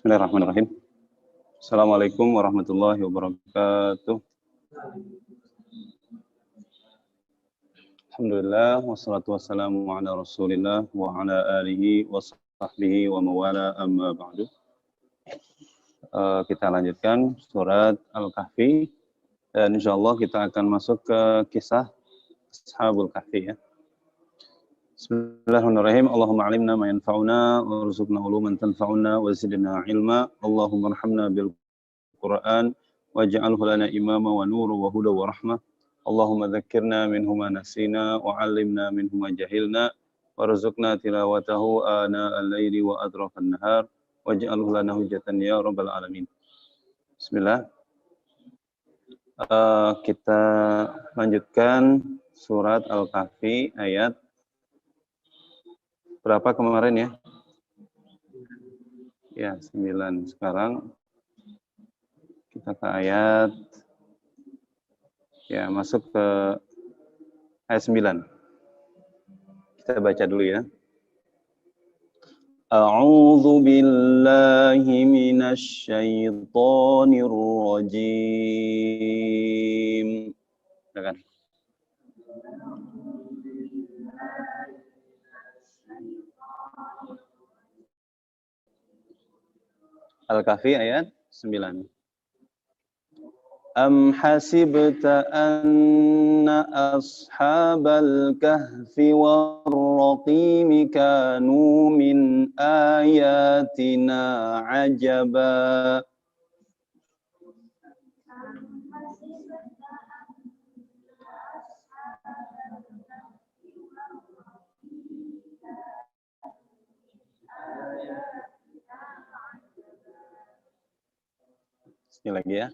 Bismillahirrahmanirrahim. Assalamualaikum warahmatullahi wabarakatuh. Alhamdulillah, wassalatu wassalamu ala rasulillah wa ala alihi wa sahbihi wa mawala amma ba'du. Kita lanjutkan surat Al-Kahfi dan insyaallah kita akan masuk ke kisah Ashabul Kahfi ya. Bismillahirrahmanirrahim. Allahumma alimna ma yanfa'una warzuqna uluman tanfa'una wa zidna ilma. Allahumma arhamna bil Qur'an waj'alhu lana imama wa nura wa huda wa rahmah. Allahumma dzakkirna minhu ma nasina wa 'allimna minhu ma jahilna warzuqna tilawatahu ana al-laili wa atrafan nahar waj'alhu lana hujjatan ya rabbal alamin. Bismillah. Kita lanjutkan surat Al-Kahfi ayat berapa kemarin ya? Ya, 9. Sekarang kita ke ayat, ya masuk ke ayat 9. Kita baca dulu ya. A'udzu billahi minasy syaithanir rajim. Silakan. Al-Kahfi ayat 9. Am hasibta anna ashabal kahfi war-raqim kanu min ayatina ajaba. Sekali lagi ya.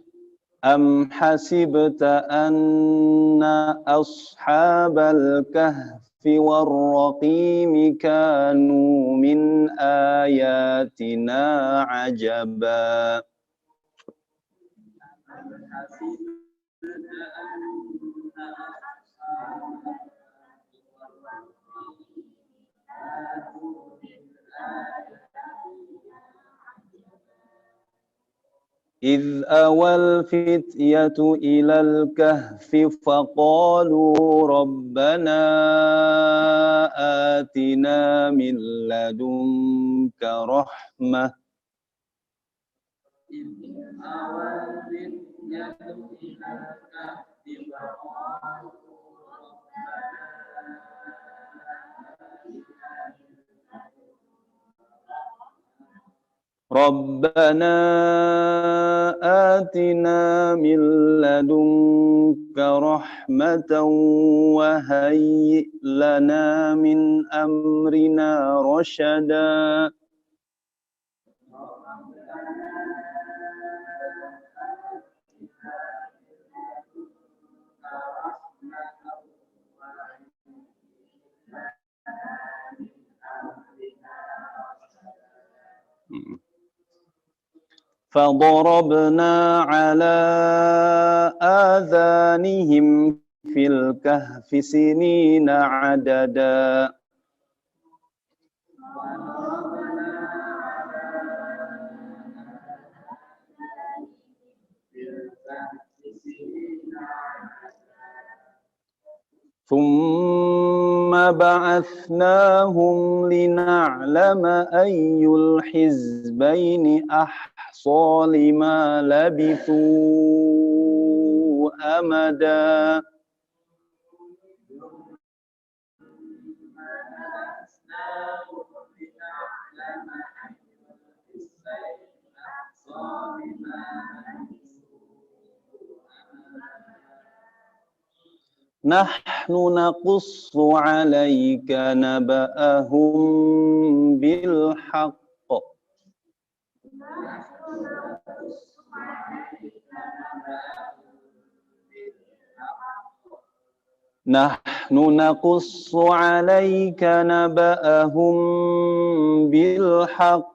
Am hasibta anna ashabal kahfi war-raqim kanu min ayatina ajaba. إذ أوى الفتية إلى الكهف فقالوا ربنا آتنا من لدنك رحمة ربنا آتنا من لدنك رحمة وهيئ لنا من أمرنا رشدا فضربنا على آذانهم في الكهف سنين عددا ثم بعثناهم لنعلم أي الحزبين أحصى لما لبثوا أمدا نحن نقص عليك نبأهم بالحق نحن نقص عليك نبأهم بالحق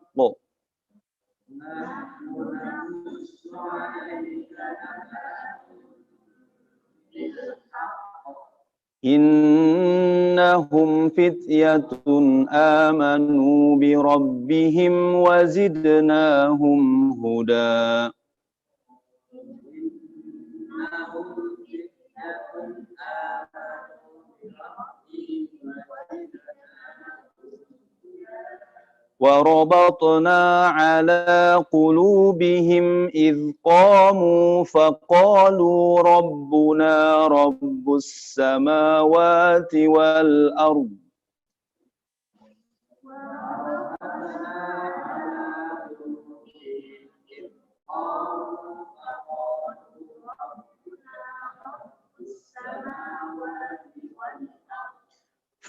إن إنهم فتية آمنوا بربهم وزدناهم هدى وربطنا على قلوبهم إذ قاموا فقالوا ربنا رب السماوات والأرض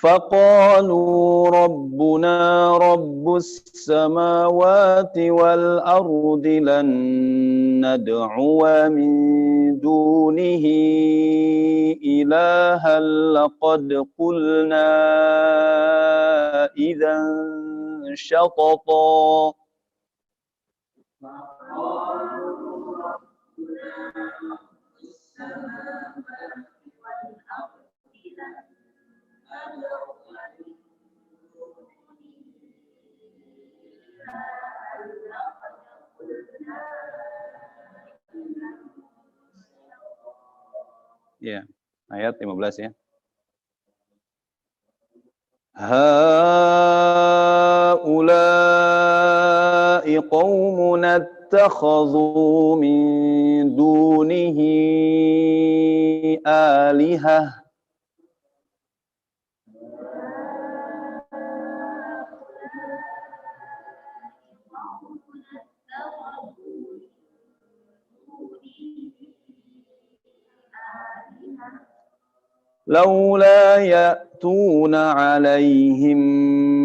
فقالوا ربنا رب السماوات والأرض لن ندعو من دونه إلها لقد قلنا إذا شططا Ya, ayat 15 ya. Haula'i qaumun attakhadhu min dunihi alihah لولا يأتون عليهم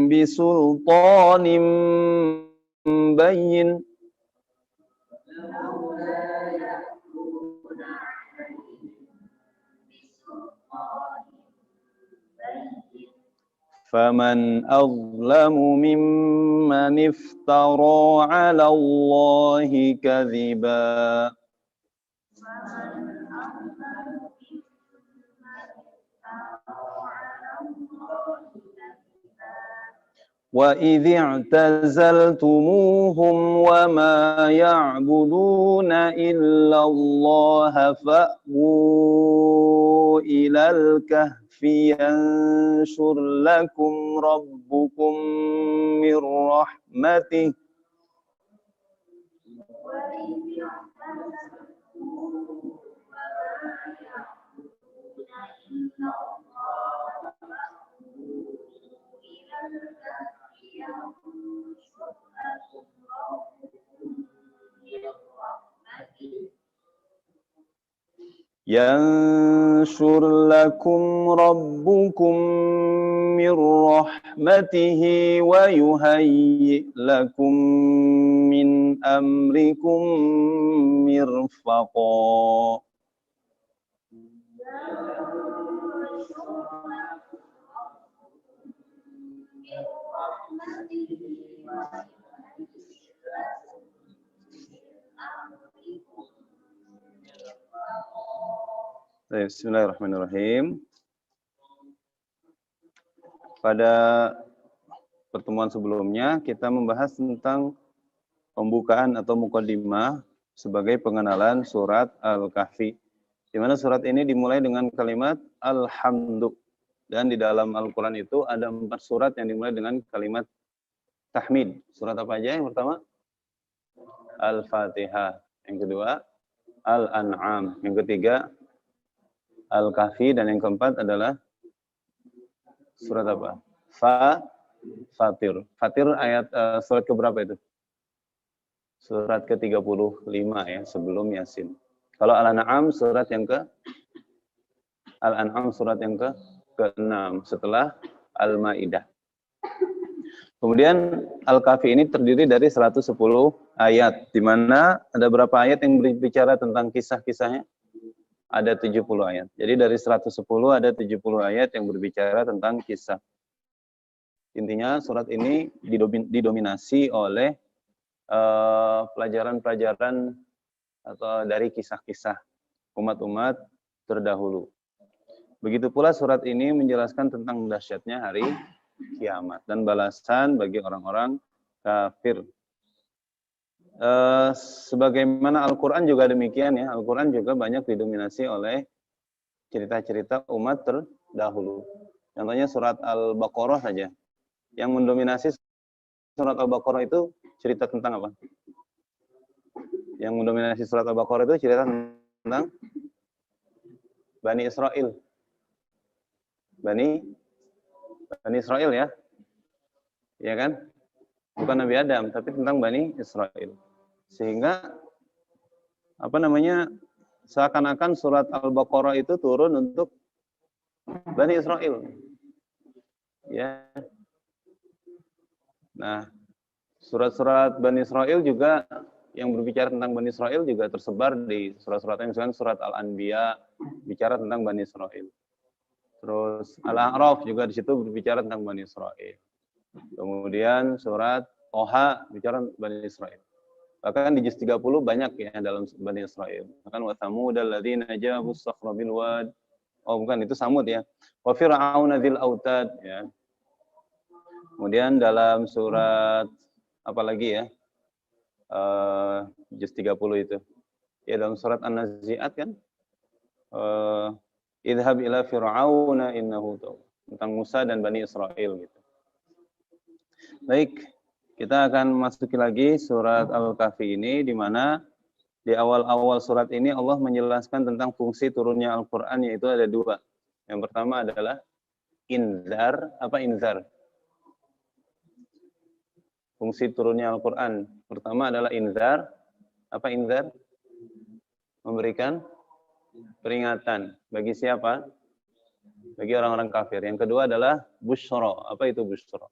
بسلطان بين فمن أظلم ممن افترى على الله كذبا وَإِذِ اعْتَزَلْتُمُوهُمْ وَمَا يَعْبُدُونَ إِلَّا اللَّهَ فَأْوُوا إِلَى الْكَهْفِ يَنشُرْ لَكُمْ رَبُّكُمْ مِنْ رَحْمَتِهِ ينشر لكم ربكم من رحمته ويهيئ لكم من أمركم مرفقا Bismillahirrahmanirrahim. Pada pertemuan sebelumnya kita membahas tentang pembukaan atau muqaddimah sebagai pengenalan surat Al-Kahfi. Di mana surat ini dimulai dengan kalimat Alhamdu. Dan di dalam Al-Quran itu ada 4 surat yang dimulai dengan kalimat tahmid. Surat apa aja? Yang pertama Al-Fatihah. Yang kedua Al-An'am. Yang ketiga Al-Kahfi, dan yang keempat adalah surat apa? Fatir. Fatir ayat surat keberapa itu? Surat ke-35 ya, sebelum Yasin. Kalau Al-An'am surat yang Al-An'am surat yang ke-6 setelah Al-Maidah. Kemudian Al-Kahfi ini terdiri dari 110 ayat, di mana ada berapa ayat yang berbicara tentang kisah-kisahnya? Ada 70 ayat. Jadi dari 110 ada 70 ayat yang berbicara tentang kisah. Intinya surat ini didominasi oleh pelajaran-pelajaran atau dari kisah-kisah umat-umat terdahulu. Begitu pula surat ini menjelaskan tentang dahsyatnya hari kiamat dan balasan bagi orang-orang kafir. Sebagaimana Al-Quran juga demikian ya, Al-Quran juga banyak didominasi oleh cerita-cerita umat terdahulu. Contohnya surat Al-Baqarah saja. Yang mendominasi surat Al-Baqarah itu cerita tentang apa? Yang mendominasi surat Al-Baqarah itu cerita tentang Bani Israel. Bani Israel ya. Ya kan? Bukan Nabi Adam, tapi tentang Bani Israel. Sehingga seakan-akan surat Al-Baqarah itu turun untuk Bani Israel. Ya. Nah, surat-surat Bani Israel juga yang berbicara tentang Bani Israel juga tersebar di surat-surat yang misalkan surat Al-Anbiya bicara tentang Bani Israel. Terus Al-A'raf juga di situ berbicara tentang Bani Israel. Kemudian surat Toha bicara Bani Israel. Bahkan di juz 30 banyak ya dalam Bani Israel. Bahkan wa thamudal ladzina jabu as-sakhra bil wad. Oh bukan, itu Samud ya. Wa fir'auna dzil autad ya. Kemudian dalam surat apa lagi ya? Juz 30 itu. Ya dalam surat An-Nazi'at kan. Idhab ila fir'auna innahu taw. Tentang Musa dan Bani Israel gitu. Baik, kita akan masuki lagi surat Al-Kahfi ini di mana di awal-awal surat ini Allah menjelaskan tentang fungsi turunnya Al-Qur'an, yaitu ada dua. Yang pertama adalah inzar, apa inzar? Fungsi turunnya Al-Qur'an. Pertama adalah inzar. Apa inzar? Memberikan peringatan. Bagi siapa? Bagi orang-orang kafir. Yang kedua adalah busyra. Apa itu busyra?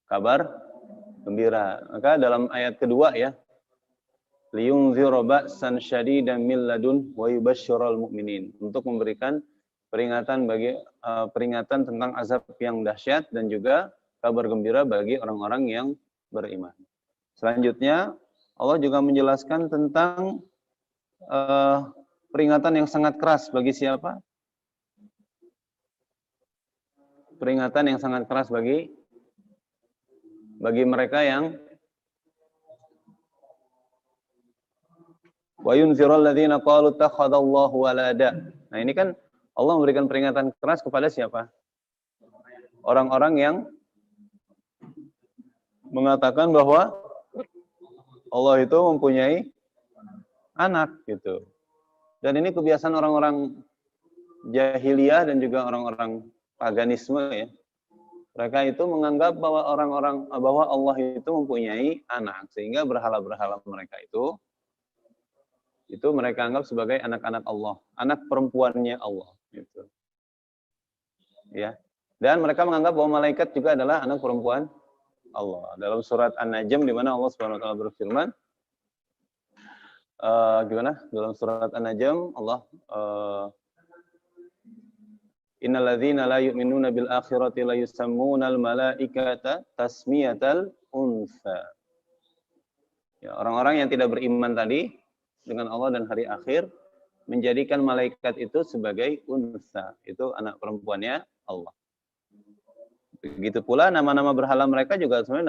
Kabar gembira. Maka dalam ayat kedua ya, liyunzira ba'san syadidan min ladun wa yubashshiral mu'minin. Untuk memberikan peringatan peringatan tentang azab yang dahsyat dan juga kabar gembira bagi orang-orang yang beriman. Selanjutnya Allah juga menjelaskan tentang peringatan yang sangat keras bagi siapa? Peringatan yang sangat keras bagi mereka yang wa yunzirul ladzina qalu takhadallahu walada. Nah, ini kan Allah memberikan peringatan keras kepada siapa? Orang-orang yang mengatakan bahwa Allah itu mempunyai anak gitu. Dan ini kebiasaan orang-orang jahiliyah dan juga orang-orang paganisme ya. Mereka itu menganggap bahwa bahwa Allah itu mempunyai anak, sehingga berhala-berhala mereka itu mereka anggap sebagai anak-anak Allah, anak perempuannya Allah gitu. Ya. Dan mereka menganggap bahwa malaikat juga adalah anak perempuan Allah. Dalam surat An-Najm di mana Allah Subhanahu wa taala berfirman gimana? Dalam surat An-Najm Allah innal ladzina la yu'minuna bil akhirati la yusammunal malaikata tasmiyatal unsa. Ya, orang-orang yang tidak beriman tadi dengan Allah dan hari akhir menjadikan malaikat itu sebagai unsa, itu anak perempuannya Allah. Begitu pula nama-nama berhala mereka juga sebenarnya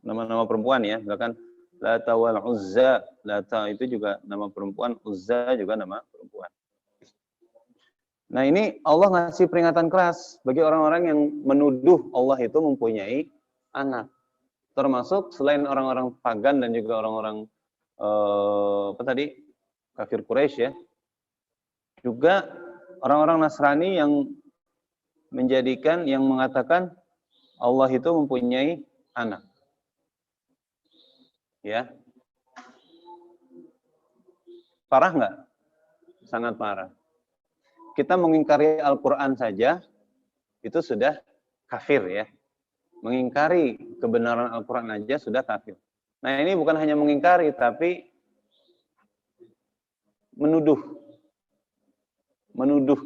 nama-nama perempuan ya, bahkan Lata wal Uzza, Lata itu juga nama perempuan, Uzza juga nama perempuan. Nah ini Allah ngasih peringatan keras bagi orang-orang yang menuduh Allah itu mempunyai anak. Termasuk selain orang-orang pagan dan juga orang-orang kafir Quraisy ya. Juga orang-orang Nasrani yang mengatakan Allah itu mempunyai anak. Ya. Parah nggak? Sangat parah. Kita mengingkari Al-Quran saja, itu sudah kafir ya. Mengingkari kebenaran Al-Quran saja sudah kafir. Nah ini bukan hanya mengingkari, tapi menuduh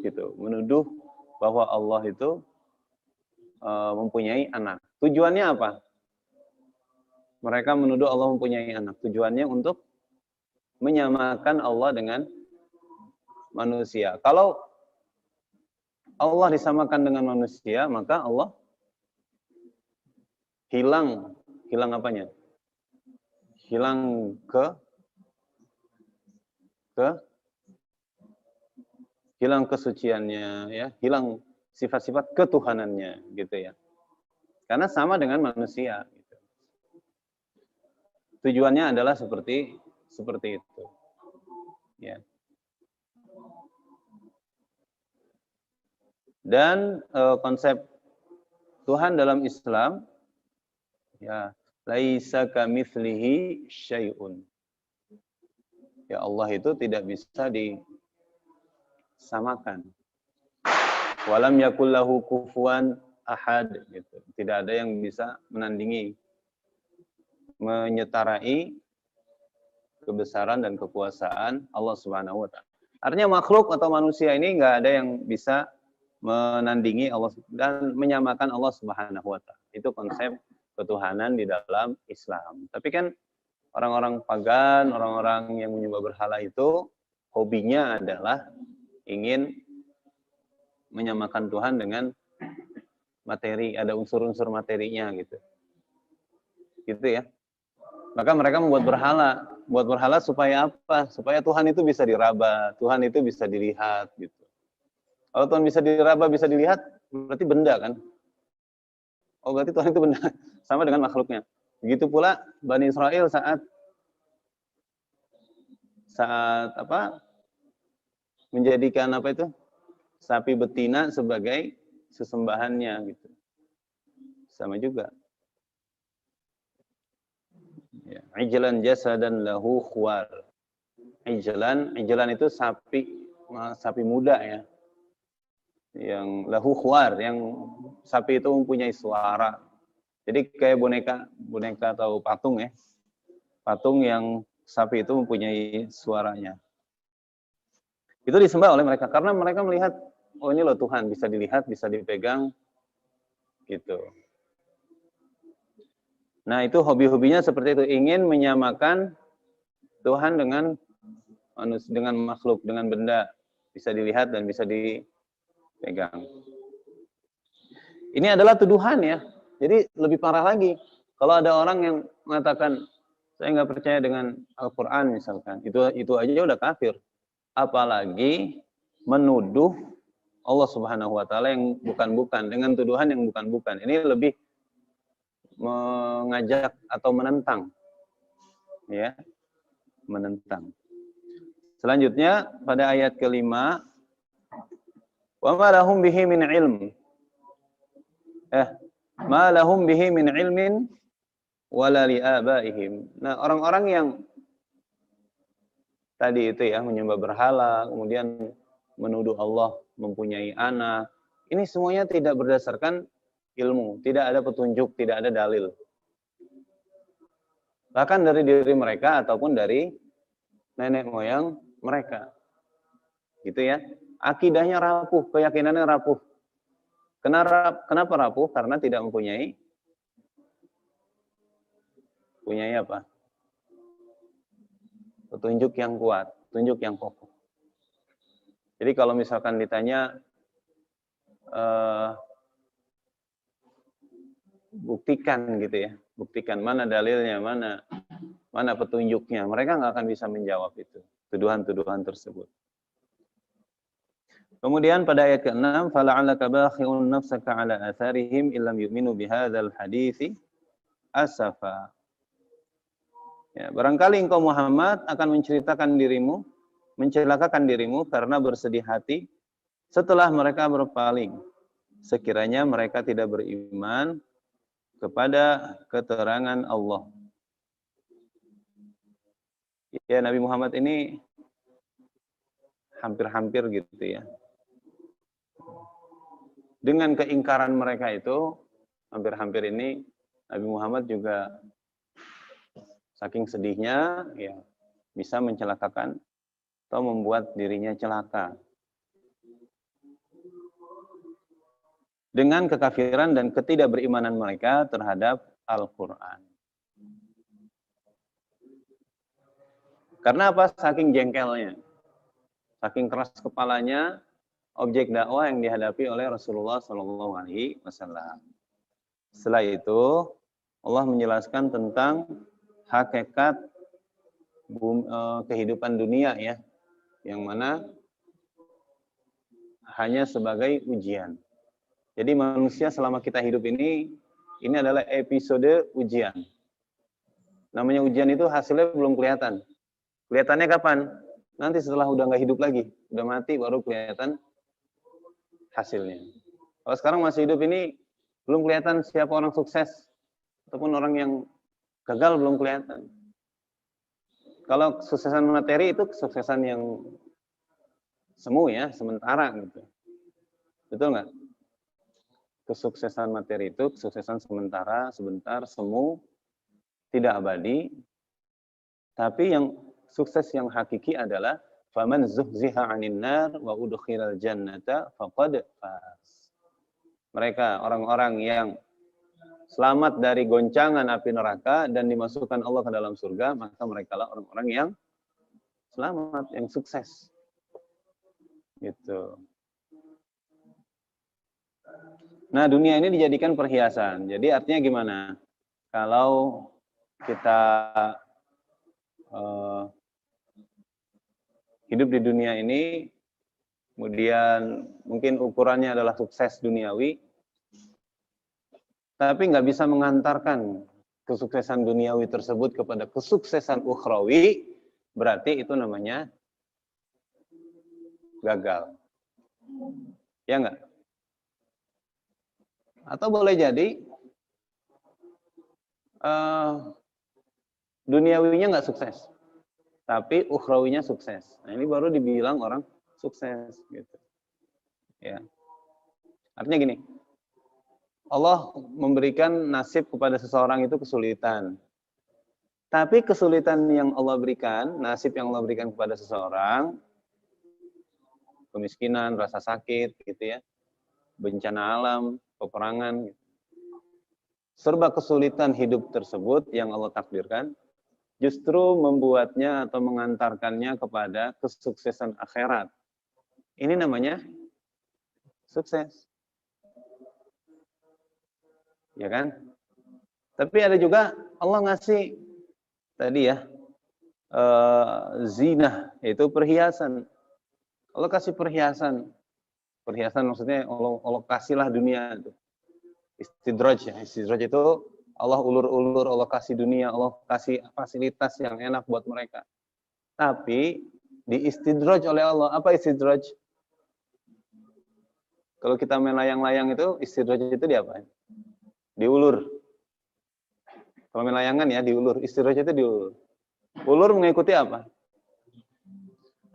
gitu. Menuduh bahwa Allah itu mempunyai anak. Tujuannya apa? Mereka menuduh Allah mempunyai anak. Tujuannya untuk menyamakan Allah dengan manusia. Kalau Allah disamakan dengan manusia, maka Allah hilang apanya? Hilang hilang kesuciannya, ya, hilang sifat-sifat ketuhanannya, gitu ya. Karena sama dengan manusia. Gitu. Tujuannya adalah seperti itu. Ya. Dan konsep Tuhan dalam Islam, ya, laisa kamitslihi syai'un. Ya, Allah itu tidak bisa disamakan. Walam yakul lahu kufuwan ahad, gitu. Tidak ada yang bisa menandingi, menyetarai kebesaran dan kekuasaan Allah Subhanahu wa taala. Artinya makhluk atau manusia ini enggak ada yang bisa menandingi Allah dan menyamakan Allah Subhanahu wa taala. Itu konsep ketuhanan di dalam Islam. Tapi kan orang-orang pagan, orang-orang yang menyembah berhala itu hobinya adalah ingin menyamakan Tuhan dengan materi, ada unsur-unsur materinya gitu. Gitu ya. Maka mereka membuat berhala. Buat berhala supaya apa? Supaya Tuhan itu bisa diraba, Tuhan itu bisa dilihat gitu. Kalau Tuhan bisa diraba, bisa dilihat, berarti benda kan? Oh, berarti Tuhan itu benda. Sama dengan makhluknya. Begitu pula Bani Israel saat apa? Menjadikan apa itu? Sapi betina sebagai sesembahannya gitu. Sama juga. Ya, ijlan jasadan lahu khuwar. Ijlan itu sapi muda ya. Yang lahu khuwar, yang sapi itu mempunyai suara. Jadi kayak boneka atau patung ya. Patung yang sapi itu mempunyai suaranya. Itu disembah oleh mereka karena mereka melihat, oh ini loh Tuhan, bisa dilihat, bisa dipegang gitu. Nah, itu hobi-hobinya seperti itu, ingin menyamakan Tuhan dengan makhluk, dengan benda, bisa dilihat dan bisa dipegang. Ini adalah tuduhan ya. Jadi lebih parah lagi. Kalau ada orang yang mengatakan, saya nggak percaya dengan Al-Quran misalkan, itu aja udah kafir. Apalagi menuduh Allah Subhanahu wa taala yang bukan-bukan, dengan tuduhan yang bukan-bukan. Ini lebih mengajak atau menentang. Ya. Menentang. Selanjutnya pada ayat kelima, wa ma lahum bihi min ilm. Ma lahum bihi min ilmin wala li abaihim. Nah, orang-orang yang tadi itu ya menyembah berhala, kemudian menuduh Allah mempunyai anak, ini semuanya tidak berdasarkan ilmu, tidak ada petunjuk, tidak ada dalil. Bahkan dari diri mereka ataupun dari nenek moyang mereka. Gitu ya. Akidahnya rapuh, keyakinannya rapuh. Kenapa rapuh? Karena tidak mempunyai apa? Petunjuk yang kuat, petunjuk yang kokoh. Jadi kalau misalkan ditanya buktikan gitu ya, buktikan mana dalilnya, mana petunjuknya, mereka nggak akan bisa menjawab itu, tuduhan-tuduhan tersebut. Kemudian pada ayat ke-6, fala'allaka bakhi'un nafsaka 'ala atharihim illam yu'minu bihadzal hadithi asafa. Ya, barangkali engkau Muhammad akan mencelakakan dirimu karena bersedih hati setelah mereka berpaling. Sekiranya mereka tidak beriman kepada keterangan Allah. Ya, Nabi Muhammad ini hampir-hampir gitu ya. Dengan keingkaran mereka itu, hampir-hampir ini, Nabi Muhammad juga saking sedihnya, ya bisa mencelakakan atau membuat dirinya celaka. Dengan kekafiran dan ketidakberimanan mereka terhadap Al-Quran. Karena apa? Saking jengkelnya. Saking keras kepalanya objek dakwah yang dihadapi oleh Rasulullah SAW. Setelah itu Allah menjelaskan tentang hakikat kehidupan dunia ya, yang mana hanya sebagai ujian. Jadi manusia selama kita hidup ini adalah episode ujian. Namanya ujian itu hasilnya belum kelihatan. Kelihatannya kapan? Nanti setelah udah nggak hidup lagi, udah mati baru kelihatan hasilnya. Kalau sekarang masih hidup ini belum kelihatan siapa orang sukses ataupun orang yang gagal, belum kelihatan. Kalau kesuksesan materi itu kesuksesan yang semu ya, sementara gitu. Betul nggak? Kesuksesan materi itu kesuksesan sementara, sebentar, semu, tidak abadi. Tapi yang sukses yang hakiki adalah faman zuhziha 'anil nar wa udkhilal jannata faqad faz. Mereka orang-orang yang selamat dari goncangan api neraka dan dimasukkan Allah ke dalam surga, maka mereka lah orang-orang yang selamat, yang sukses. Gitu. Nah, dunia ini dijadikan perhiasan. Jadi artinya gimana? Kalau kita hidup di dunia ini, kemudian mungkin ukurannya adalah sukses duniawi, tapi nggak bisa mengantarkan kesuksesan duniawi tersebut kepada kesuksesan ukhrawi, berarti itu namanya gagal. Ya nggak? Atau boleh jadi duniawinya nggak sukses, tapi ukhrawinya sukses. Nah, ini baru dibilang orang sukses gitu. Ya. Artinya gini, Allah memberikan nasib kepada seseorang itu kesulitan. Tapi kesulitan yang Allah berikan, nasib yang Allah berikan kepada seseorang, kemiskinan, rasa sakit gitu ya, bencana alam, peperangan, gitu. Serba kesulitan hidup tersebut yang Allah takdirkan, justru membuatnya atau mengantarkannya kepada kesuksesan akhirat. Ini namanya sukses. Ya kan? Tapi ada juga Allah ngasih tadi ya, zina, yaitu perhiasan. Allah kasih perhiasan. Perhiasan maksudnya Allah kasihlah dunia itu. Istidraj ya. Istidraj itu Allah ulur-ulur, Allah kasih dunia, Allah kasih fasilitas yang enak buat mereka. Tapi di istidraj oleh Allah, apa istidraj? Kalau kita main layang-layang itu, istidraj itu diapain? Diulur. Kalau main layangan ya diulur, istidraj itu diulur. Ulur mengikuti apa?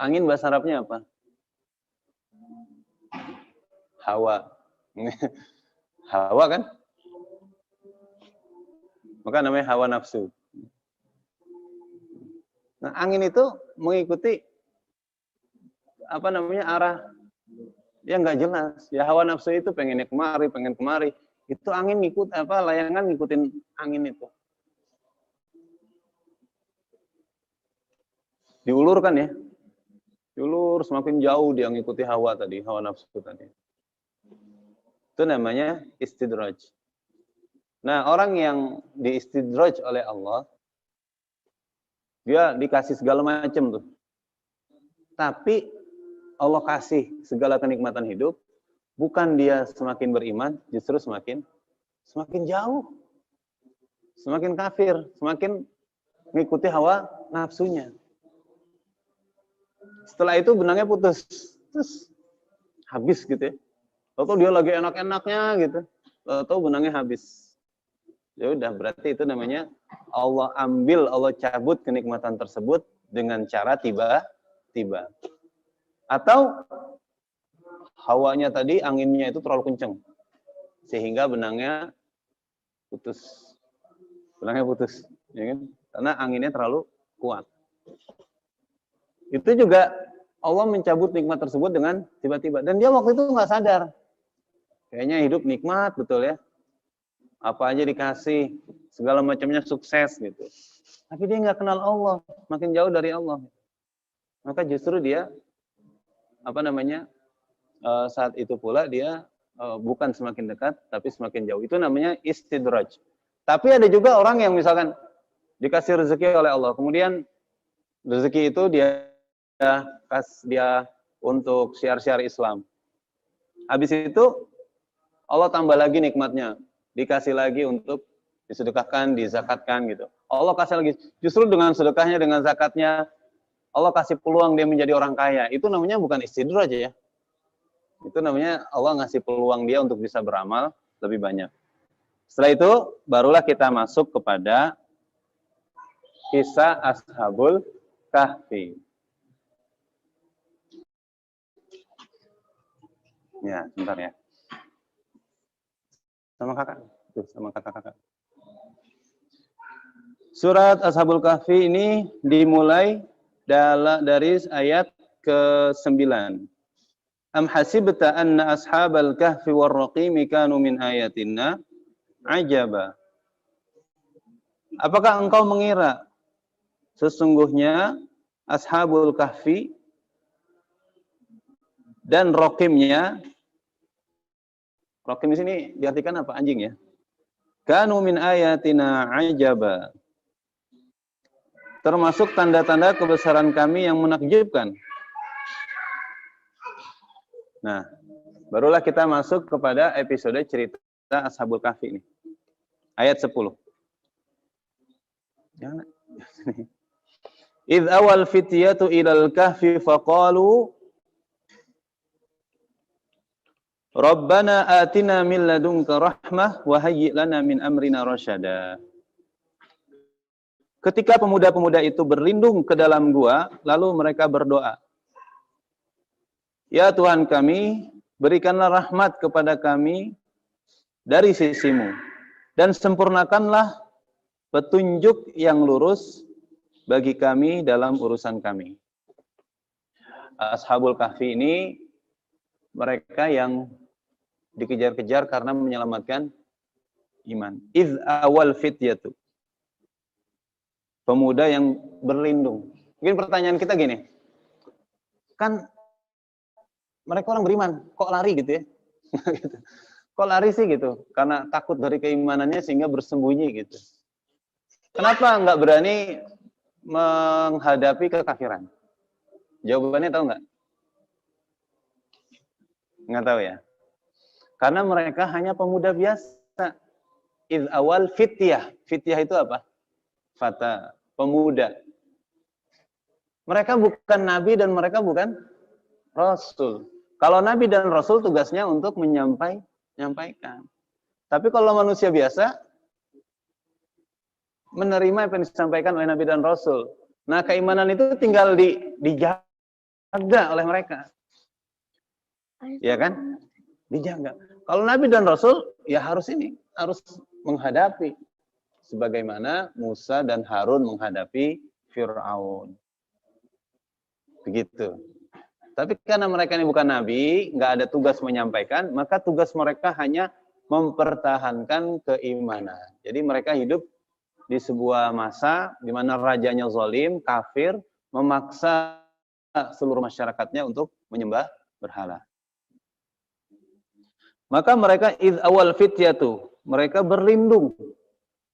Angin bahasa Arabnya apa? Hawa. Hawa kan? Maka namanya hawa nafsu. Nah, angin itu mengikuti apa namanya arah yang nggak jelas. Ya hawa nafsu itu pengennya kemari, pengen kemari. Itu angin ngikut apa? Layangan ngikutin angin itu. Diulurkan ya. Diulur semakin jauh dia ngikuti hawa tadi, hawa nafsu tadi. Itu namanya istidraj. Nah, orang yang diistidraj oleh Allah, dia dikasih segala macam tuh. Tapi Allah kasih segala kenikmatan hidup, bukan dia semakin beriman, justru semakin jauh. Semakin kafir, semakin mengikuti hawa nafsunya. Setelah itu benangnya putus. Terus habis gitu ya. Atau dia lagi enak-enaknya gitu. Atau benangnya habis. Ya udah, berarti itu namanya Allah ambil, Allah cabut kenikmatan tersebut dengan cara tiba-tiba. Atau hawanya tadi, anginnya itu terlalu kencang. Sehingga benangnya putus. Benangnya putus. Ya kan? Karena anginnya terlalu kuat. Itu juga Allah mencabut nikmat tersebut dengan tiba-tiba. Dan dia waktu itu nggak sadar. Kayaknya hidup nikmat, betul ya. Apa aja dikasih, segala macamnya sukses gitu. Tapi dia nggak kenal Allah, makin jauh dari Allah. Maka justru dia saat itu pula dia bukan semakin dekat, tapi semakin jauh. Itu namanya istidraj. Tapi ada juga orang yang misalkan dikasih rezeki oleh Allah, kemudian rezeki itu dia untuk syiar-syiar Islam. Habis itu Allah tambah lagi nikmatnya, dikasih lagi untuk disedekahkan, dizakatkan gitu. Allah kasih lagi, justru dengan sedekahnya, dengan zakatnya, Allah kasih peluang dia menjadi orang kaya. Itu namanya bukan istidraj ya. Itu namanya Allah ngasih peluang dia untuk bisa beramal lebih banyak. Setelah itu, barulah kita masuk kepada kisah Ashabul Kahfi. Ya, sebentar ya. Sama kakak. Tuh, sama kakak-kakak. Surat Ashabul Kahfi ini dimulai dari ayat ke-9. Am hasibta anna ashabal kahfi war-raqimi kanu min ayatina ajaba. Apakah engkau mengira sesungguhnya ashabul kahfi dan raqimnya, raqim di sini diartikan apa? Anjing ya. Kanu min ayatina ajaba. Termasuk tanda-tanda kebesaran kami yang menakjubkan. Nah, barulah kita masuk kepada episode cerita Ashabul Kahfi ini. Ayat 10. Idh awal fityatu ilal kahfi faqalu Rabbana atina min ladunka rahmah wa hayyi' lana min amrina rasyada. Ketika pemuda-pemuda itu berlindung ke dalam gua, lalu mereka berdoa, Ya Tuhan kami, berikanlah rahmat kepada kami dari sisimu, dan sempurnakanlah petunjuk yang lurus bagi kami dalam urusan kami. Ashabul Kahfi ini mereka yang dikejar-kejar karena menyelamatkan iman. Iz awal fityatu. Pemuda yang berlindung. Mungkin pertanyaan kita gini, kan mereka orang beriman, kok lari gitu ya? Kok lari sih gitu? Karena takut dari keimanannya sehingga bersembunyi gitu. Kenapa nggak berani menghadapi kekafiran? Jawabannya tahu nggak? Nggak tahu ya. Karena mereka hanya pemuda biasa. Iz awal fityah. Fityah itu apa? Fata, pemuda. Mereka bukan nabi dan mereka bukan rasul. Kalau nabi dan rasul tugasnya untuk menyampaikan. Tapi kalau manusia biasa menerima apa yang disampaikan oleh nabi dan rasul. Nah, keimanan itu tinggal dijaga oleh mereka. Ya kan? Dijaga. Kalau nabi dan rasul ya harus menghadapi sebagaimana Musa dan Harun menghadapi Fir'aun. Begitu. Tapi karena mereka ini bukan nabi, nggak ada tugas menyampaikan, maka tugas mereka hanya mempertahankan keimanan. Jadi mereka hidup di sebuah masa di mana rajanya zalim, kafir, memaksa seluruh masyarakatnya untuk menyembah berhala. Maka mereka id awal fityatu, mereka berlindung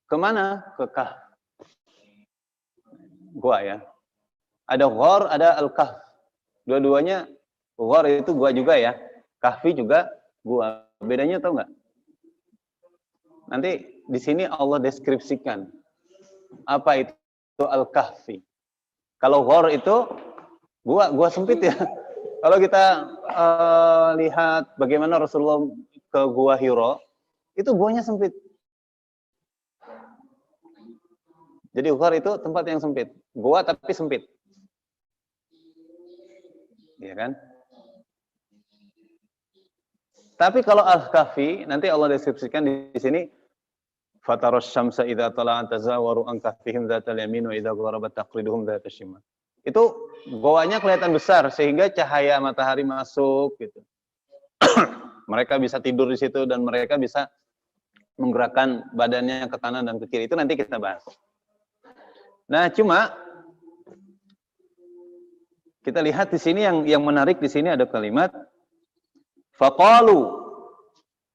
kemana? Ke Kahf. Gua ya. Ada ghar, ada al-kahf. Dua-duanya ghar itu gua juga ya. Kahfi juga gua. Bedanya tahu nggak? Nanti di sini Allah deskripsikan apa itu al-kahfi. Kalau ghar itu gua sempit ya. Kalau kita lihat bagaimana Rasulullah ke gua Hira, itu guanya sempit. Jadi ghar itu tempat yang sempit. Gua tapi sempit. Ya kan? Tapi kalau al-kahfi, nanti Allah deskripsikan di sini, fataros syamsa idza tala'at tazawaru an kahfihim dzatal yamin wa idza gharabat taqriduhum dzatal shimal. Itu goanya kelihatan besar sehingga cahaya matahari masuk gitu. Mereka bisa tidur di situ dan mereka bisa menggerakkan badannya ke kanan dan ke kiri. Itu nanti kita bahas. Nah, cuma Kita lihat di sini yang menarik di sini ada kalimat faqalu.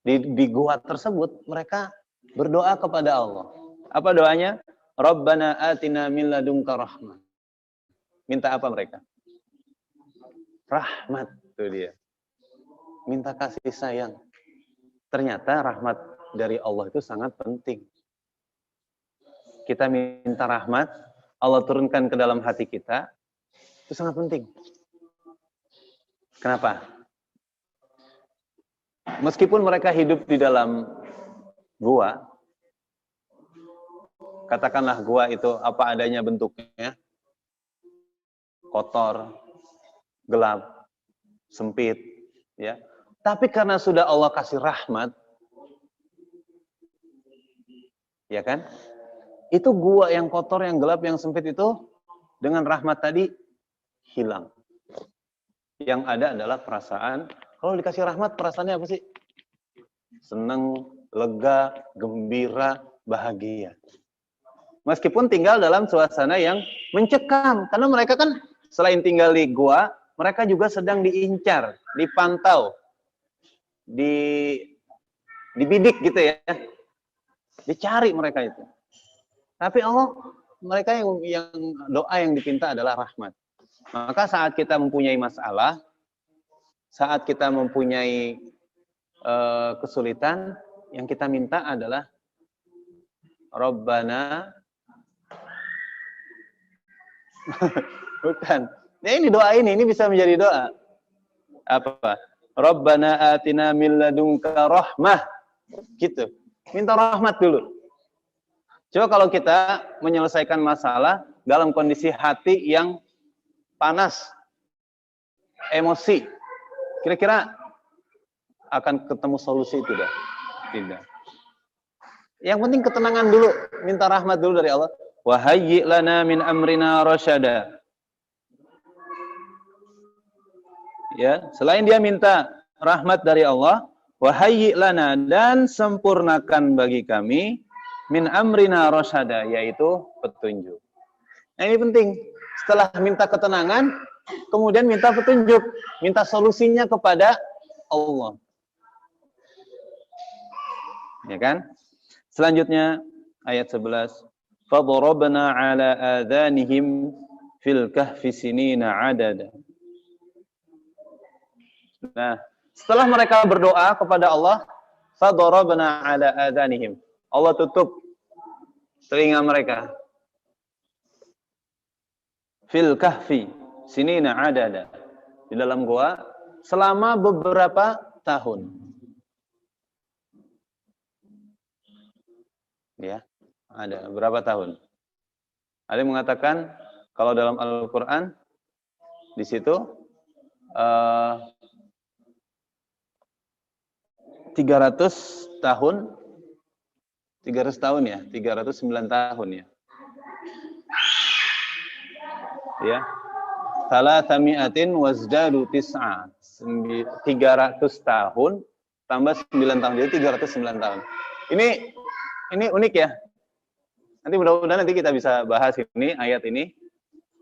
Di gua tersebut mereka berdoa kepada Allah. Apa doanya? Rabbana atina min ladunka rahmah. Minta apa mereka? Rahmat, itu dia. Minta kasih sayang. Ternyata rahmat dari Allah itu sangat penting. Kita minta rahmat, Allah turunkan ke dalam hati kita, itu sangat penting. Kenapa? Meskipun mereka hidup di dalam gua, katakanlah gua itu apa adanya bentuknya, kotor, gelap, sempit, ya. Tapi karena sudah Allah kasih rahmat, ya kan? Itu gua yang kotor, yang gelap, yang sempit itu dengan rahmat tadi hilang. Yang ada adalah perasaan. Kalau dikasih rahmat, perasaannya apa sih? Senang, lega, gembira, bahagia. Meskipun tinggal dalam suasana yang mencekam. Karena mereka kan selain tinggal di gua, mereka juga sedang diincar, dipantau, dibidik gitu ya. Dicari mereka itu. Tapi Allah, mereka yang doa yang dipinta adalah rahmat. Maka saat kita mempunyai masalah, saat kita mempunyai kesulitan, yang kita minta adalah Rabbana bukan. Ya ini doa ini bisa menjadi doa. Apa? Rabbana atina min ladunka rahmah. Gitu. Minta rahmat dulu. Coba kalau kita menyelesaikan masalah dalam kondisi hati yang panas, emosi, kira-kira akan ketemu solusi itu dah? Tidak. Yang penting ketenangan dulu, minta rahmat dulu dari Allah. Wa hayyi lana min amrina rasyada. Ya, selain dia minta rahmat dari Allah, wa hayyi lana, dan sempurnakan bagi kami min amrina rasyada, yaitu petunjuk. Nah, ini penting. Setelah minta ketenangan, kemudian minta petunjuk, minta solusinya kepada Allah. Ya kan? Selanjutnya ayat 11. Fadarabna 'ala adhanihim fil kahfi sinina 'adada. Nah, setelah mereka berdoa kepada Allah, fadarabna 'ala adhanihim. Allah tutup telinga mereka. Fil kahfi sinina 'adada. Di dalam gua selama beberapa tahun. Ya, ada berapa tahun? Ada yang mengatakan kalau dalam Al-Qur'an di situ 300 tahun 309 tahun ya. Ya. Salasami'atin wazdadu tis'a. 300 tahun tambah 9 tahun. Jadi 309 tahun. Ini unik ya. Nanti mudah-mudahan nanti kita bisa bahas ini, ayat ini.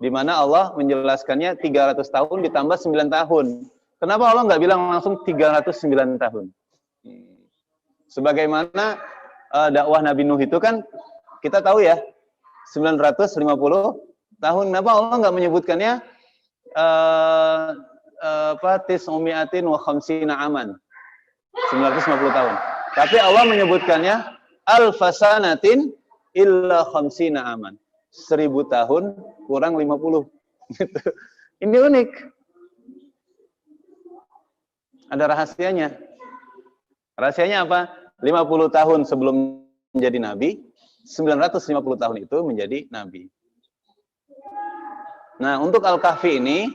Di mana Allah menjelaskannya 300 tahun ditambah 9 tahun. Kenapa Allah nggak bilang langsung 309 tahun? Sebagaimana dakwah Nabi Nuh itu kan, kita tahu ya, 950 tahun. Kenapa Allah nggak menyebutkannya tis'umi'atin wa khamsina aman. 950 tahun. Tapi Allah menyebutkannya alfasanatin illa khamsina aman. 1000 tahun kurang 50. Gitu. Ini unik. Ada rahasianya. Rahasianya apa? 50 tahun sebelum menjadi nabi, 950 tahun itu menjadi nabi. Nah, untuk Al-Kahfi ini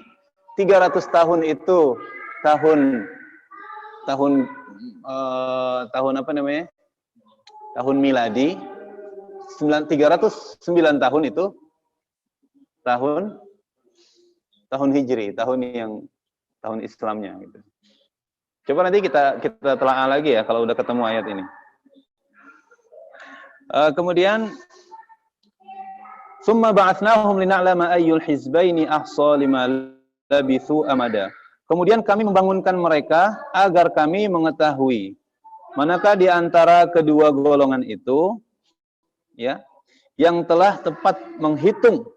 300 tahun itu tahun apa namanya? Tahun miladi. 309 tahun itu tahun Hijri, tahun Islamnya gitu. Coba nanti kita telaah lagi ya kalau udah ketemu ayat ini. Kemudian summa ba'atsnahum lina'lama ayyul hizbaini ahsa lima labithu amada. Kemudian kami membangunkan mereka agar kami mengetahui manakah di antara kedua golongan itu, ya, yang telah tepat menghitung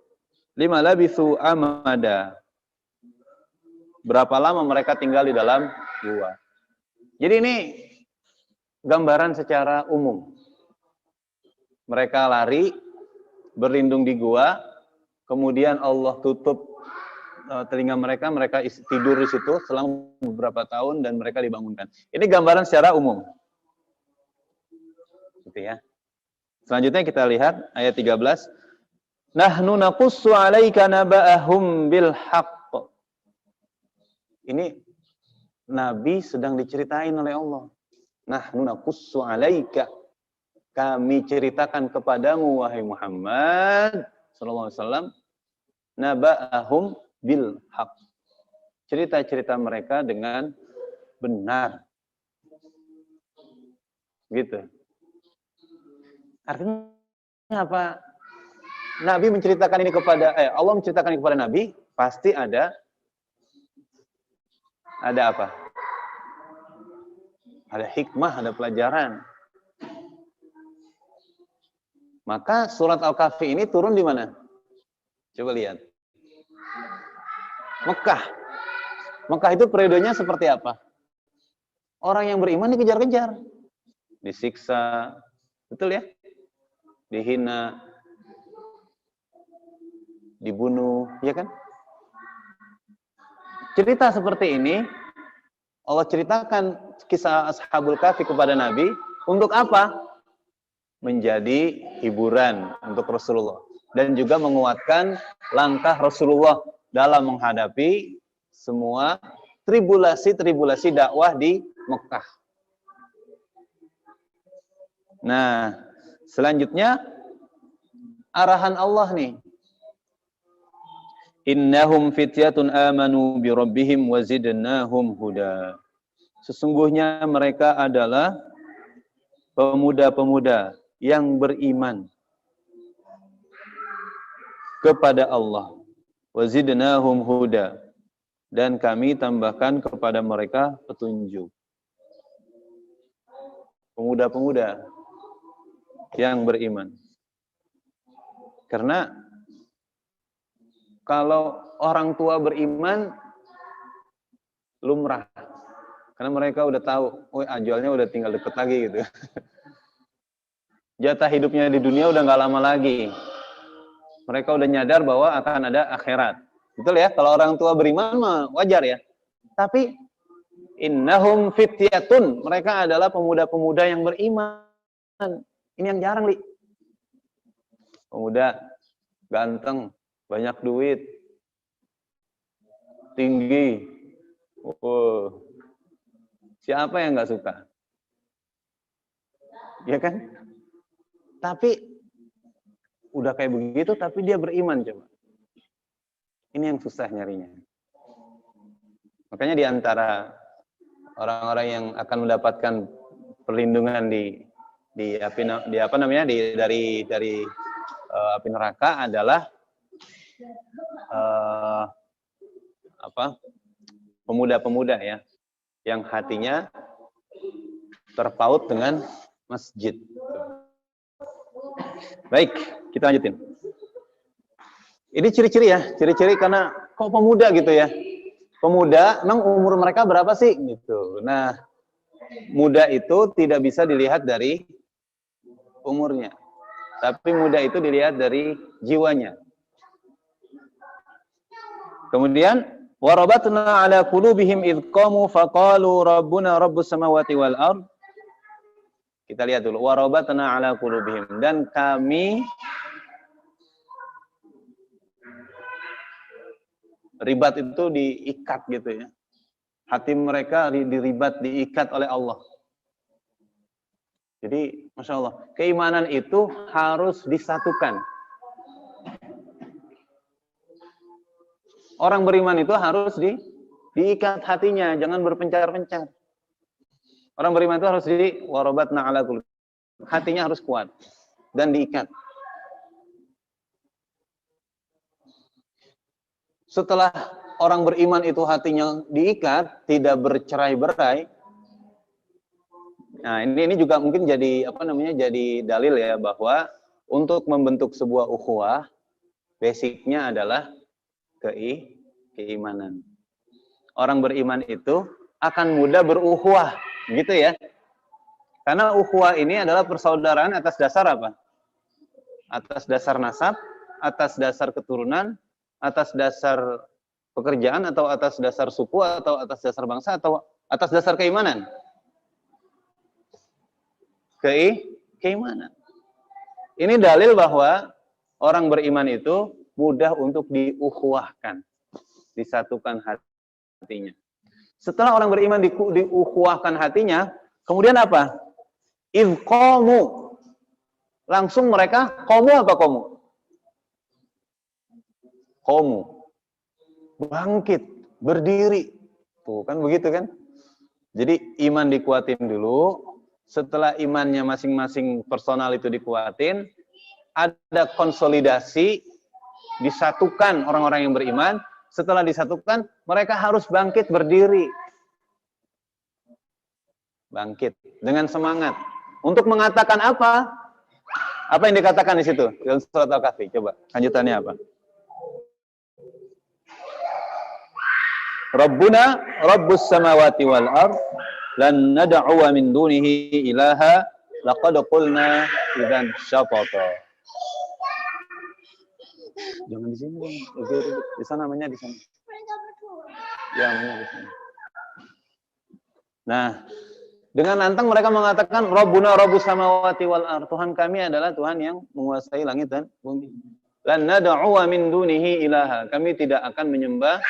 lima labithu amada. Berapa lama mereka tinggal di dalam gua. Jadi ini gambaran secara umum. Mereka lari, berlindung di gua, kemudian Allah tutup telinga mereka, mereka tidur di situ selama beberapa tahun dan mereka dibangunkan. Ini gambaran secara umum. Gitu ya. Selanjutnya kita lihat ayat 13. Nahnu naqussu 'alaika naba'ahum bil haqq. Ini Nabi sedang diceritain oleh Allah. Nahnu naqussu 'alaika. Kami ceritakan kepadamu wahai Muhammad sallallahu alaihi wasallam naba'ahum bil haq. Cerita-cerita mereka dengan benar. Gitu. Artinya apa? Nabi menceritakan ini kepada Allah menceritakan ini kepada Nabi, pasti ada apa? Ada hikmah, ada pelajaran. Maka surat Al-Kahfi ini turun di mana? Coba lihat. Mekah. Mekah itu periodenya seperti apa? Orang yang beriman dikejar-kejar. Disiksa. Betul ya? Dihina. Dibunuh. Ya kan? Cerita seperti ini, Allah ceritakan kisah Ashabul Kahfi kepada Nabi. Untuk apa? Menjadi hiburan untuk Rasulullah. Dan juga menguatkan langkah Rasulullah dalam menghadapi semua tribulasi-tribulasi dakwah di Mekah. Nah, selanjutnya arahan Allah nih. Innahum fityatun amanu bi rabbihim wa zidnahum huda. Sesungguhnya mereka adalah pemuda-pemuda yang beriman kepada Allah. Wa zidnahum huda. Dan kami tambahkan kepada mereka petunjuk. Pemuda-pemuda yang beriman. Karena kalau orang tua beriman lumrah. Karena mereka udah tahu, oh ajalnya udah tinggal deket lagi gitu. Jatah hidupnya di dunia udah nggak lama lagi. Mereka udah nyadar bahwa akan ada akhirat. Betul ya? Kalau orang tua beriman mah wajar ya. Tapi innahum fityatun, mereka adalah pemuda-pemuda yang beriman. Ini yang jarang, Li. Pemuda ganteng, banyak duit, tinggi. Oh. Siapa yang nggak suka? Ya kan? Tapi udah kayak begitu, tapi dia beriman coba. Ini yang susah nyarinya. Makanya di antara orang-orang yang akan mendapatkan perlindungan dari api neraka adalah pemuda-pemuda ya, yang hatinya terpaut dengan masjid. Baik, kita lanjutin. Ini ciri-ciri ya, ciri-ciri karena kok pemuda gitu ya. Pemuda, emang umur mereka berapa sih gitu. Nah, muda itu tidak bisa dilihat dari umurnya. Tapi muda itu dilihat dari jiwanya. Kemudian warabatna ala qulubihim idh qamu faqalu rabbuna rabbus samawati wal ard. Kita lihat dulu warabatna ala qulubihim, dan kami ribat itu diikat gitu ya. Hati mereka diribat, diikat oleh Allah. Jadi, Masya Allah, keimanan itu harus disatukan. Orang beriman itu harus diikat hatinya, jangan berpencar-pencar. Orang beriman itu harus warabatna ala qulubihim. Hatinya harus kuat dan diikat. Setelah orang beriman itu hatinya diikat, tidak bercerai-berai. Nah, ini juga mungkin jadi jadi dalil ya bahwa untuk membentuk sebuah ukhuwah basicnya adalah keimanan. Orang beriman itu akan mudah berukhuwah, gitu ya. Karena ukhuwah ini adalah persaudaraan atas dasar apa? Atas dasar nasab, atas dasar keturunan, atas dasar pekerjaan, atau atas dasar suku, atau atas dasar bangsa, atau atas dasar keimanan. Keimanan. Ini dalil bahwa orang beriman itu mudah untuk diukhuwahkan, disatukan hatinya. Setelah orang beriman diukhuwahkan hatinya, kemudian apa? Qamu. Langsung mereka qamu apa qamu? Qamu. Bangkit, berdiri. Tuh kan begitu kan? Jadi iman dikuatin dulu. Setelah imannya masing-masing personal itu dikuatin, ada konsolidasi, disatukan orang-orang yang beriman. Setelah disatukan, mereka harus bangkit berdiri. Bangkit dengan semangat. Untuk mengatakan apa? Apa yang dikatakan di situ? Dalam surat Al-Kahfi. Coba, lanjutannya apa? Rabbuna Rabbus samawati wal ard lan nad'uwa min dunihi ilaha laqad qulna idzan syatata. Jangan di sini dong. Di sana namanya di sana. Ya, namanya di sana. Nah, dengan lantang mereka mengatakan Rabbuna Rabbus samawati wal ard. Tuhan kami adalah Tuhan yang menguasai langit dan bumi. Lan nad'uwa min dunihi ilaha. Kami tidak akan menyembah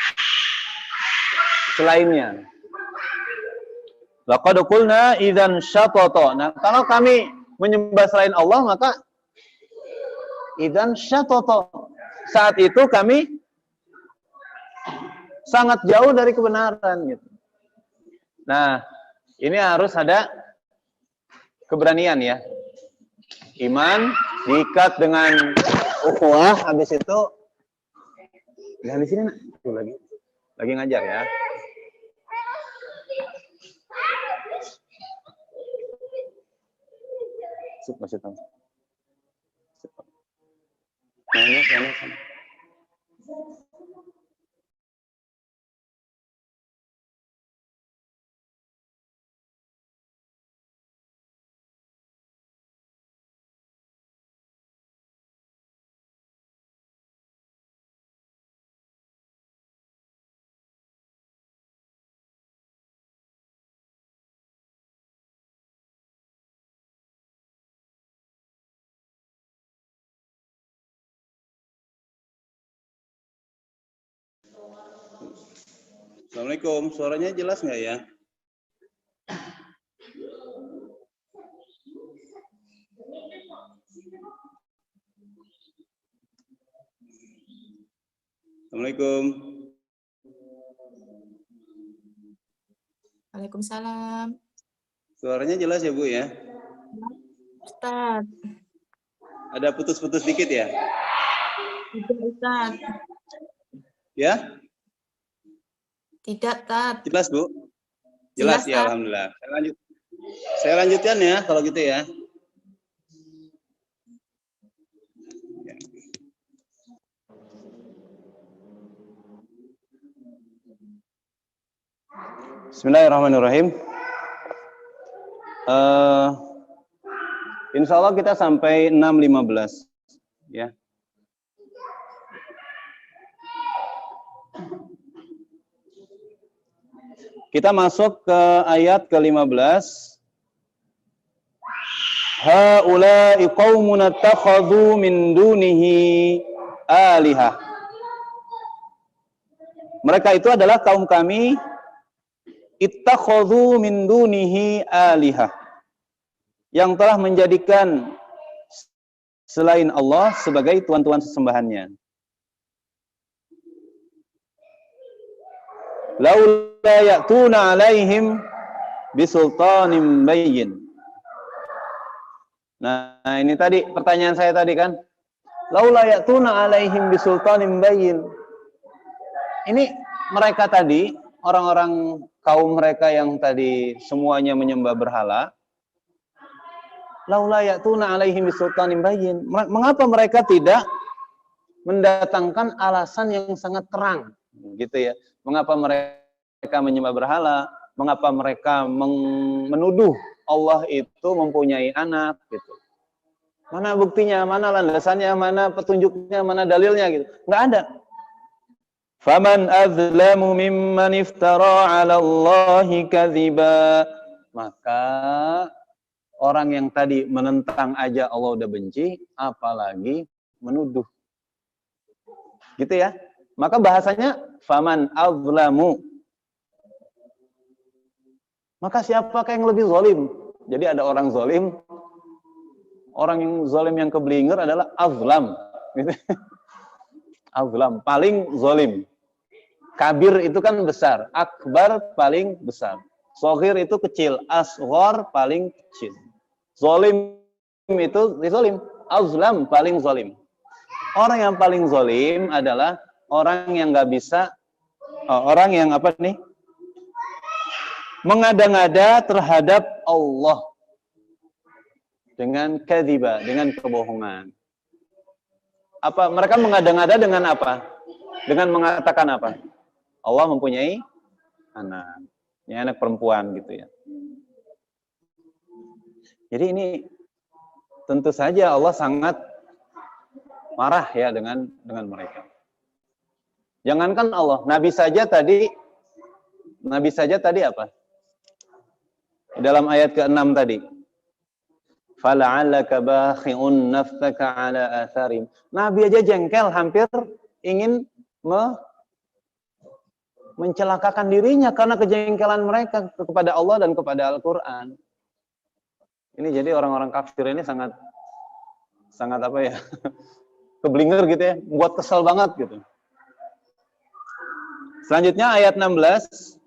selainnya. Laqad qulna idzan syatata. Nah, kalau kami menyembah selain Allah, maka idzan syatata. Saat itu kami sangat jauh dari kebenaran gitu. Nah, ini harus ada keberanian ya. Iman diikat dengan ukhuwah, habis itu jangan di sini nak. Tuh lagi ngajar ya. Masih tahu. Sana. Assalamualaikum, suaranya jelas nggak ya? Assalamualaikum. Waalaikumsalam. Suaranya jelas ya Bu ya? Ustaz. Ada putus-putus dikit ya? Tidak, Ustaz. Ya? Tidak, Tat. Jelas Bu? Jelas ya, alhamdulillah. Saya lanjutkan ya kalau gitu ya. Bismillahirrahmanirrahim. Insya Allah kita sampai 6.15 ya. Kita masuk ke ayat ke-15. Haula'i qaumun attakhadhu min dunihi alihah. Mereka itu adalah kaum kami ittakhadhu min dunihi alihah, yang telah menjadikan selain Allah sebagai tuan-tuan sesembahannya. Laula ya'tuna 'alaihim bisultanin bayyin. Nah, ini tadi pertanyaan saya tadi kan. Laula ya'tuna 'alaihim bisultanin bayyin. Ini mereka tadi, orang-orang kaum mereka yang tadi semuanya menyembah berhala, laula ya'tuna alaihim bisultanin bayyin. Mengapa mereka tidak mendatangkan alasan yang sangat terang, gitu ya? Mengapa mereka menyembah berhala? Mengapa mereka menuduh Allah itu mempunyai anak, gitu? Mana buktinya? Mana landasannya? Mana petunjuknya? Mana dalilnya? Gitu? Nggak ada. Faman azlamu mimman iftara 'ala Allahi kadziba. Maka orang yang tadi menentang aja Allah udah benci, apalagi menuduh. Gitu ya. Maka bahasanya faman azlamu. Maka siapakah yang lebih zalim? Jadi ada orang zalim. Orang yang zalim yang keblinger adalah azlam. Gitu. Azlam, paling zalim. Kabir itu kan besar, akbar paling besar. Soghir itu kecil, asghar paling kecil. Zalim itu zalim, azlam paling zalim. Orang yang paling zalim adalah orang yang nggak bisa, orang yang apa nih? Mengada-ngada terhadap Allah dengan kadziba, dengan kebohongan. Apa mereka mengada-ngada dengan apa? Dengan mengatakan apa? Allah mempunyai anak, ya, anak perempuan gitu ya. Jadi ini tentu saja Allah sangat marah ya dengan mereka. Jangankan Allah, Nabi saja tadi apa? Dalam ayat ke-6 tadi. Fala'allaka bakhi'un nafsaka 'ala atharim. Nabi aja jengkel, hampir ingin mencelakakan dirinya karena kejengkelan mereka kepada Allah dan kepada Al-Quran. Ini jadi orang-orang kafir ini sangat apa ya, keblinger gitu ya, buat kesel banget gitu. Selanjutnya ayat 16.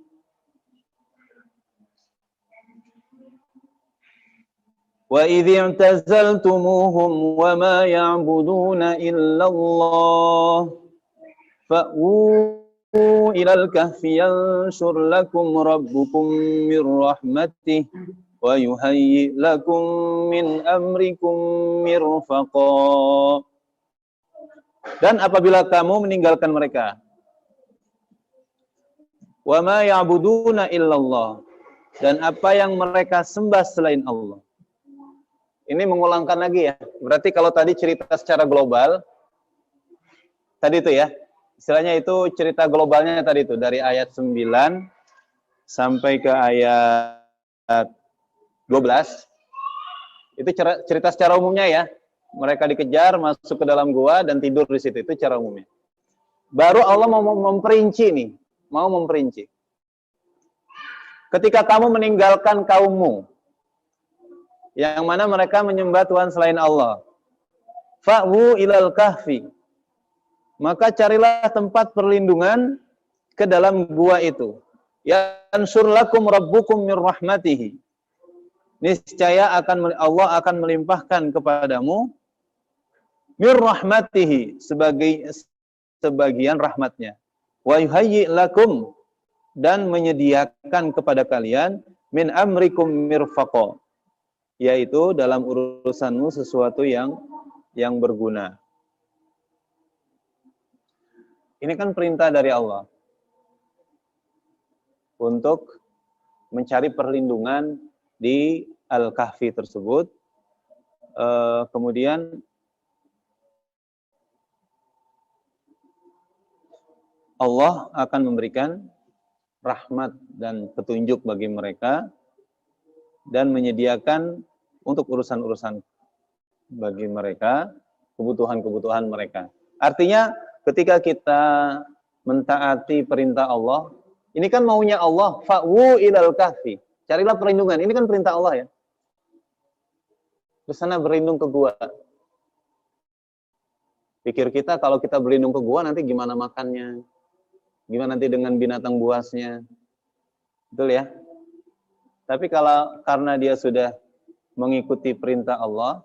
Wa idh i'tazaltumuhum wa ma ya'buduna illa Allah fa'u ilal kahfi yanshur lakum rabbukum min rahmatih wa yuhayyi lakum min amrikum mirfaqa. Dan apabila kamu meninggalkan mereka, wa ma ya'buduna illallah, dan apa yang mereka sembah selain Allah. Ini mengulangkan lagi ya. Berarti kalau tadi cerita secara global, tadi itu ya, istilahnya itu cerita globalnya tadi itu, dari ayat 9 sampai ke ayat 12. Itu cerita secara umumnya ya. Mereka dikejar, masuk ke dalam gua, dan tidur di situ. Itu cara umumnya. Baru Allah mau memperinci nih. Mau memperinci. Ketika kamu meninggalkan kaummu, yang mana mereka menyembah Tuhan selain Allah. Fa'wu ilal kahfi. Maka carilah tempat perlindungan ke dalam gua itu. Yansur lakum rabbukum mir rahmatihi. Niscaya Allah akan melimpahkan kepadamu mir rahmatihi, sebagian rahmatnya. Wa yuhayyi lakum, dan menyediakan kepada kalian min amrikum mirfaqa, yaitu dalam urusanmu sesuatu yang berguna. Ini kan perintah dari Allah untuk mencari perlindungan di Al-Kahfi tersebut. Kemudian Allah akan memberikan rahmat dan petunjuk bagi mereka dan menyediakan untuk urusan-urusan bagi mereka, kebutuhan-kebutuhan mereka. Artinya ketika kita mentaati perintah Allah, ini kan maunya Allah, fa'wu ilal kahfi, carilah perlindungan. Ini kan perintah Allah ya. Bersana berlindung ke gua. Pikir kita kalau kita berlindung ke gua nanti gimana makannya? Gimana nanti dengan binatang buasnya? Betul ya? Tapi kalau karena dia sudah mengikuti perintah Allah,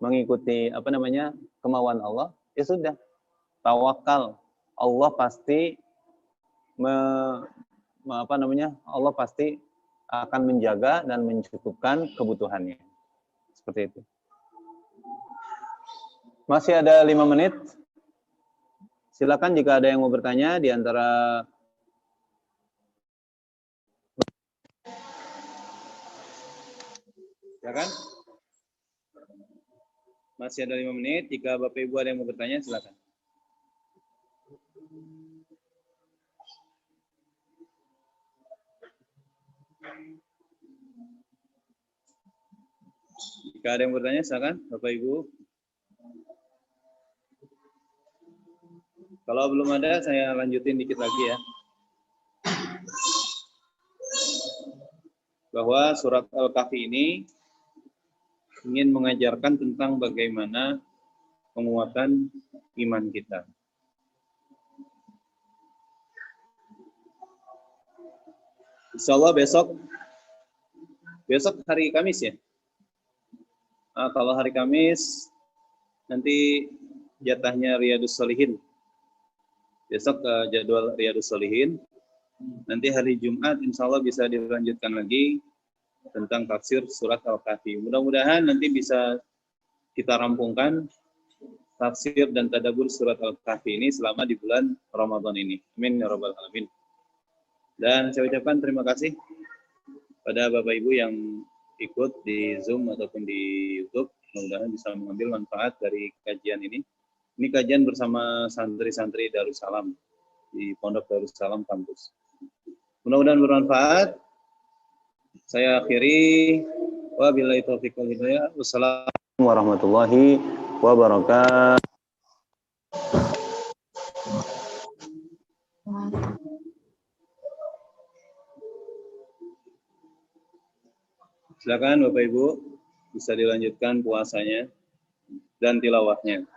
mengikuti kemauan Allah, ya sudah. Tawakal, Allah pasti Allah pasti akan menjaga dan mencukupkan kebutuhannya. Seperti itu. Masih ada 5 menit. Silakan jika ada yang mau bertanya di antara silakan. Masih ada 5 menit. Jika Bapak Ibu ada yang mau bertanya, silakan. Jika ada yang bertanya, silakan Bapak Ibu. Kalau belum ada, saya lanjutin dikit lagi ya. Bahwa surat Al-Kahfi ini ingin mengajarkan tentang bagaimana penguatan iman kita. Insya Allah besok hari Kamis ya. Nah, kalau hari Kamis nanti jatahnya Riyadus Shalihin. Besok jadwal Riyadus Shalihin. Nanti hari Jumat insya Allah bisa dilanjutkan lagi tentang tafsir surat Al-Kahfi. Mudah-mudahan nanti bisa kita rampungkan tafsir dan tadabbur surat Al-Kahfi ini selama di bulan Ramadan ini. Amin ya rabbal alamin. Dan saya ucapkan terima kasih pada Bapak Ibu yang ikut di Zoom ataupun di YouTube. Mudah-mudahan bisa mengambil manfaat dari kajian ini. Ini kajian bersama santri-santri Darussalam di Pondok Darussalam kampus. Mudah-mudahan bermanfaat. Saya akhiri. Wabillahi taufiq wal hidayah. Wassalamualaikum warahmatullahi wabarakatuh. Silakan Bapak Ibu bisa dilanjutkan puasanya dan tilawahnya.